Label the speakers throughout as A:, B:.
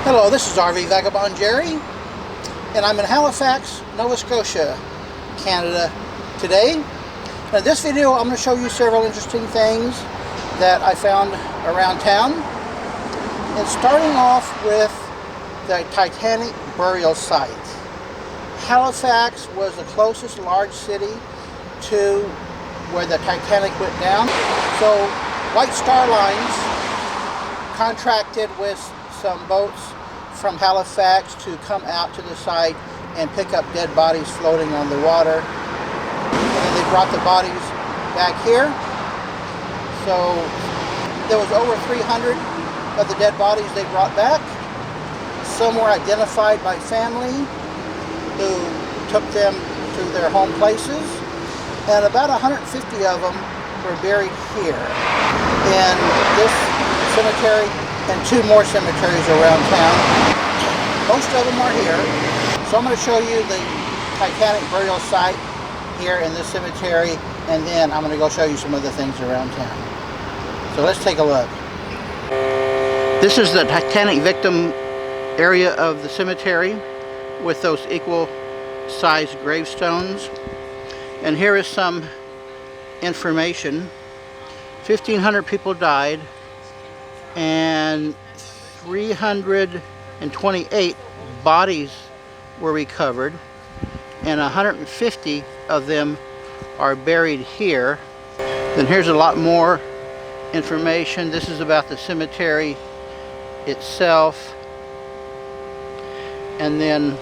A: Hello, this is RV Vagabond Jerry, and I'm in Halifax, Nova Scotia, Canada today. In this video, I'm going to show you several interesting things that I found around town. And starting off with the Titanic burial site. Halifax was the closest large city to where the Titanic went down. So White Star Lines contracted with some boats from Halifax to come out to the site and pick up dead bodies floating on the water. And then they brought the bodies back here. So there was over 300 of the dead bodies they brought back. Some were identified by family who took them to their home places, and about 150 of them were buried here in this cemetery and two more cemeteries around town. Most of them are here. So I'm going to show you the Titanic burial site here in this cemetery, and then I'm going to go show you some other things around town. So let's take a look. This is the Titanic victim area of the cemetery with those equal sized gravestones. And here is some information. 1,500 people died and 328 bodies were recovered, and 150 of them are buried here. Then here's a lot more information. This is about the cemetery itself, and then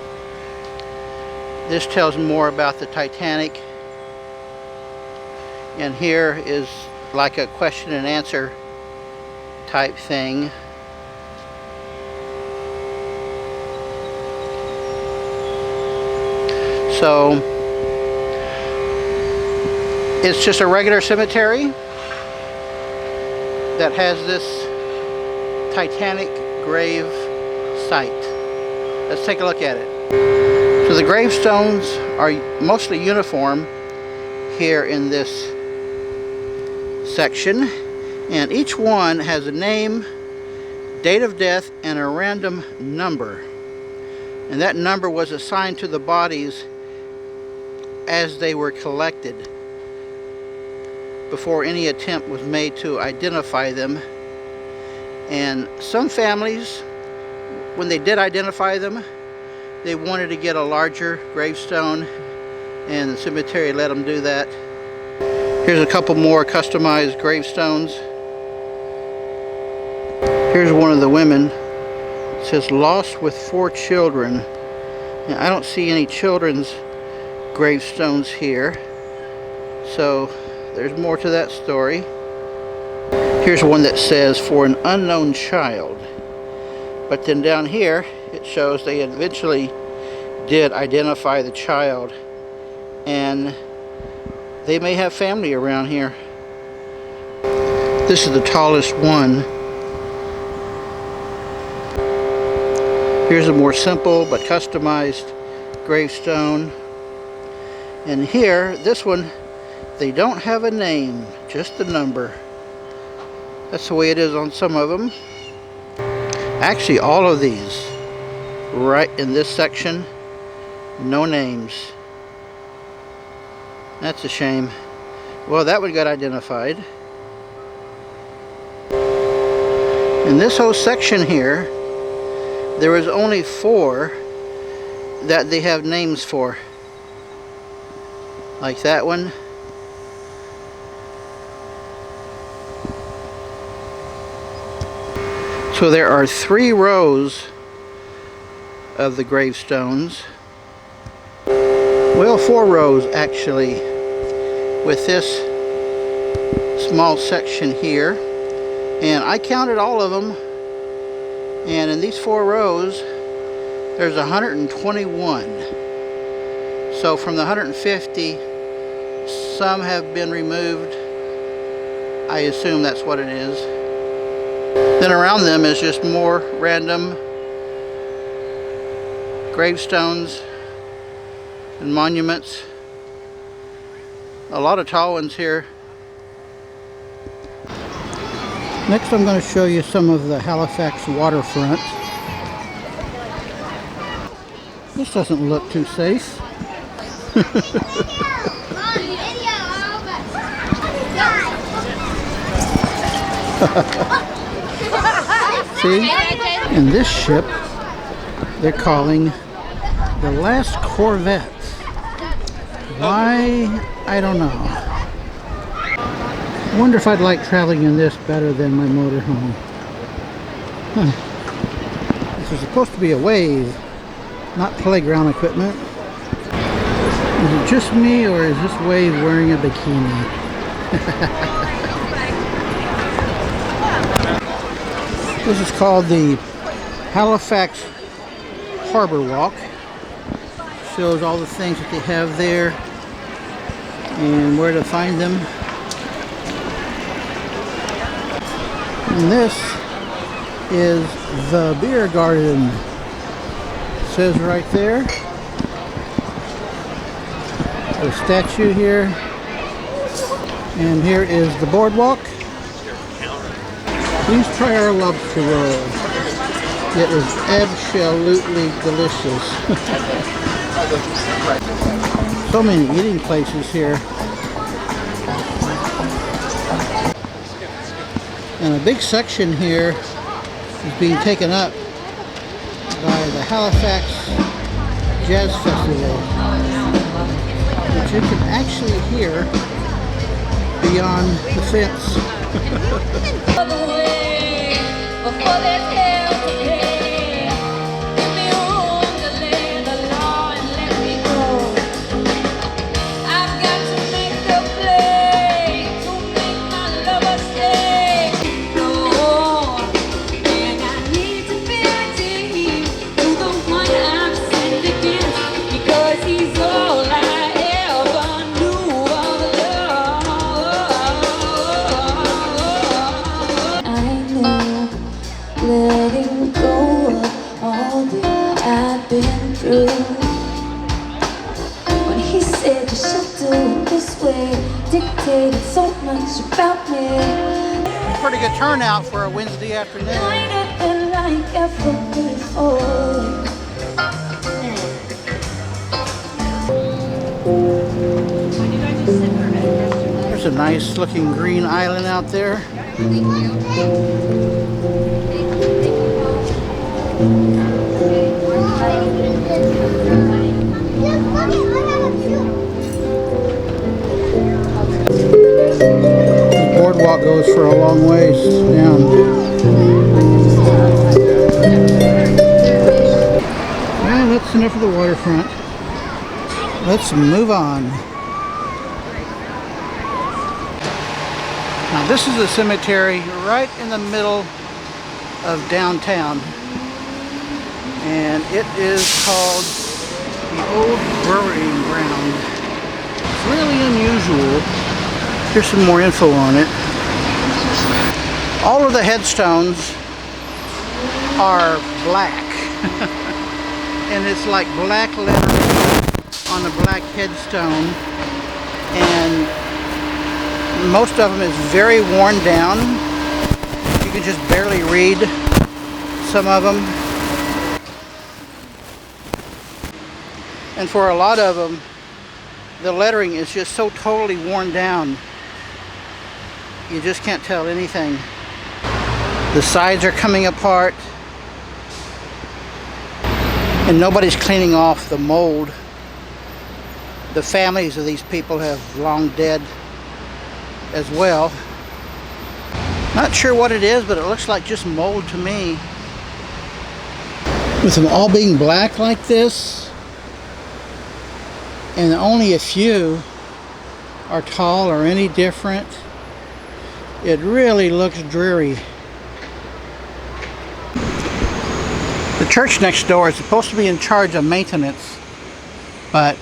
A: this tells more about the Titanic, and here is like a question and answer type thing. So it's just a regular cemetery that has this Titanic grave site. Let's take a look at it. So the gravestones are mostly uniform here in this section, and each one has a name, date of death, and a random number. And that number was assigned to the bodies as they were collected before any attempt was made to identify them. And some families, when they did identify them, they wanted to get a larger gravestone, and the cemetery let them do that. Here's a couple more customized gravestones. Here's one of the women. It says lost with 4 children. Now, I don't see any children's gravestones here, so there's more to that story. Here's one that says for an unknown child, but then down here it shows they eventually did identify the child, and they may have family around here. This is the tallest one. Here's a more simple but customized gravestone. And here, this one, they don't have a name, just a number. That's the way it is on some of them. Actually, all of these, right in this section, no names. That's a shame. Well, that one got identified. In this whole section here, there was only 4 that they have names for. Like that one. So there are 3 rows of the gravestones. Well, 4 rows actually, with this small section here. And I counted all of them, and in these 4 rows there's 121. So from the 150, some have been removed. I assume that's what it is. Then around them is just more random gravestones and monuments. A lot of tall ones here. Next I'm going to show you some of the Halifax waterfront. This doesn't look too safe. See? And this ship, they're calling the last Corvette. Why? I don't know. I wonder if I'd like traveling in this better than my motorhome. Huh. This is supposed to be a wave, not playground equipment. Is it just me, or is this wave wearing a bikini? This is called the Halifax Harbor Walk. Shows all the things that they have there and where to find them. And this is the beer garden. It says right there. A statue here. And here is the boardwalk. Please try our lobster roll. It is absolutely delicious. So many eating places here. And a big section here is being taken up by the Halifax Jazz Festival, which you can actually hear beyond the fence.
B: Letting go of all that I've been through. When he said you should do it this way, dictated so much about me.
A: Pretty good turnout for a Wednesday afternoon.
B: Like ever before.
A: There's a nice looking green island out there. The boardwalk goes for a long ways down. Well, that's enough of the waterfront. Let's move on. Now this is a cemetery right in the middle of downtown, and it is called the Old Burying Ground. It's really unusual. Here's some more info on it. All of the headstones are black. And it's like black lettering on a black headstone. And most of them is very worn down. You can just barely read some of them. And for a lot of them, the lettering is just so totally worn down. You just can't tell anything. The sides are coming apart. And nobody's cleaning off the mold. The families of these people have long dead as well. Not sure what it is, but it looks like just mold to me. With them all being black like this, and only a few are tall or any different, it really looks dreary. The church next door is supposed to be in charge of maintenance, but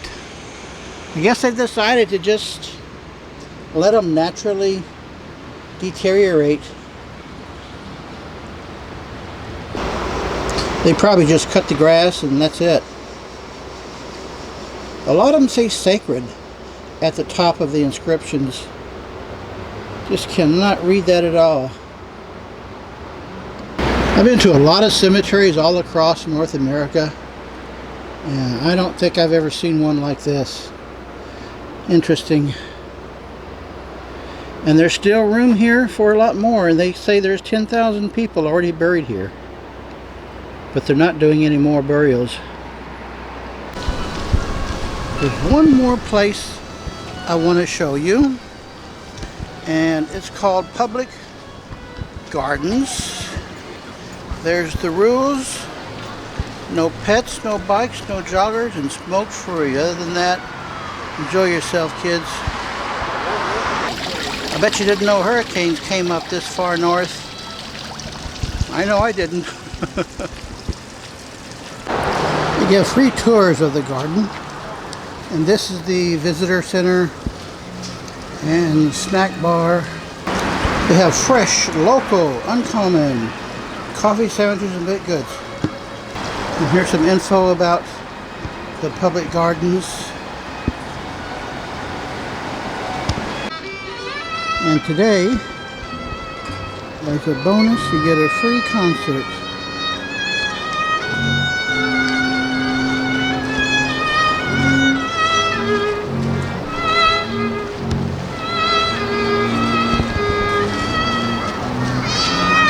A: I guess they've decided to just let them naturally deteriorate. They probably just cut the grass and that's it. A lot of them say sacred at the top of the inscriptions. Just cannot read that at all. I've been to a lot of cemeteries all across North America, Yeah, I don't think I've ever seen one like this. Interesting. And there's still room here for a lot more, and they say there's 10,000 people already buried here. But they're not doing any more burials. There's one more place I want to show you, and it's called Public Gardens. There's the rules. No pets, no bikes, no joggers, and smoke free. Other than that, enjoy yourself, kids. I bet you didn't know hurricanes came up this far north. I know I didn't. You get free tours of the garden. And this is the visitor center and snack bar. They have fresh, local, uncommon coffee, sandwiches, and baked goods. And here's some info about the public gardens. And today, as a bonus, you get a free concert.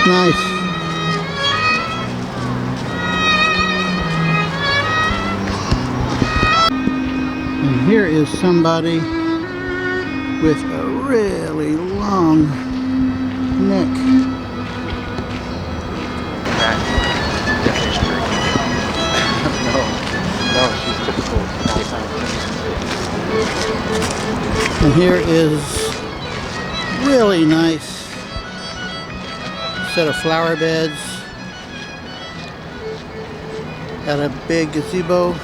A: Nice. And here is somebody with a really long neck.
C: No, she's typical.
A: And here is really nice set of flower beds. Got a big gazebo.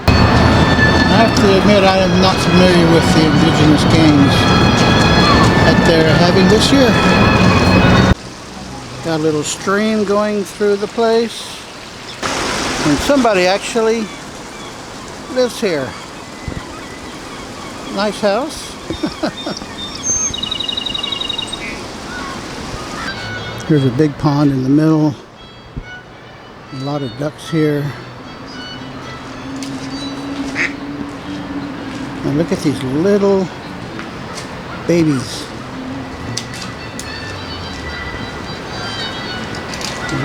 A: I have to admit I am not familiar with the indigenous games that they're having this year. Got a little stream going through the place. And somebody actually lives here. Nice house. Here's a big pond in the middle. A lot of ducks here. And look at these little babies.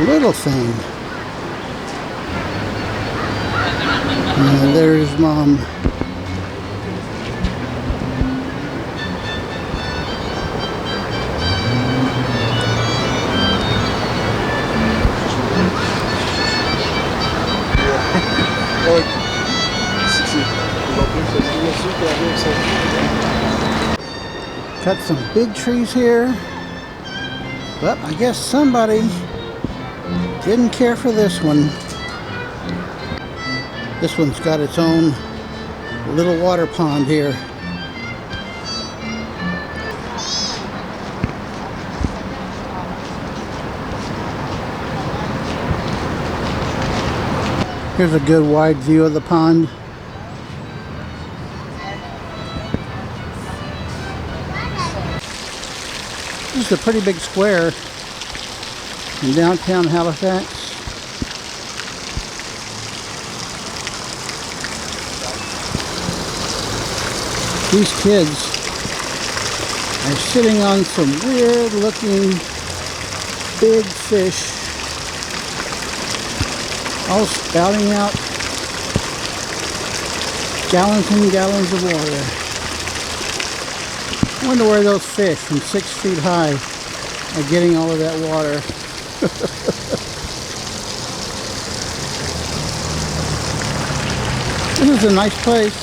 A: Little thing. And there's Mom. Got some big trees here, but I guess somebody didn't care for this one. This one's got its own little water pond here. Here's a good wide view of the pond. This is a pretty big square in downtown Halifax. These kids are sitting on some weird looking big fish, all spouting out gallons and gallons of water. I wonder where those fish from 6 feet high are getting all of that water. This is a nice place.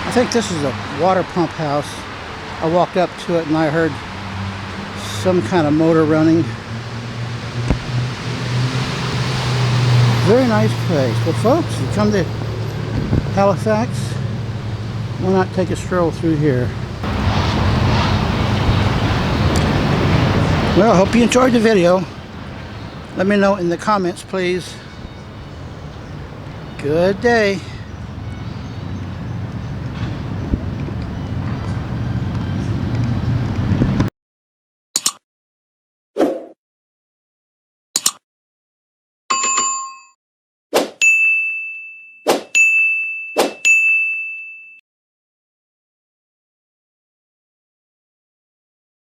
A: I think this is a water pump house. I walked up to it and I heard some kind of motor running. Very nice place. Well, folks, if you come to Halifax, why not take a stroll through here? Well, I hope you enjoyed the video. Let me know in the comments, please. Good day.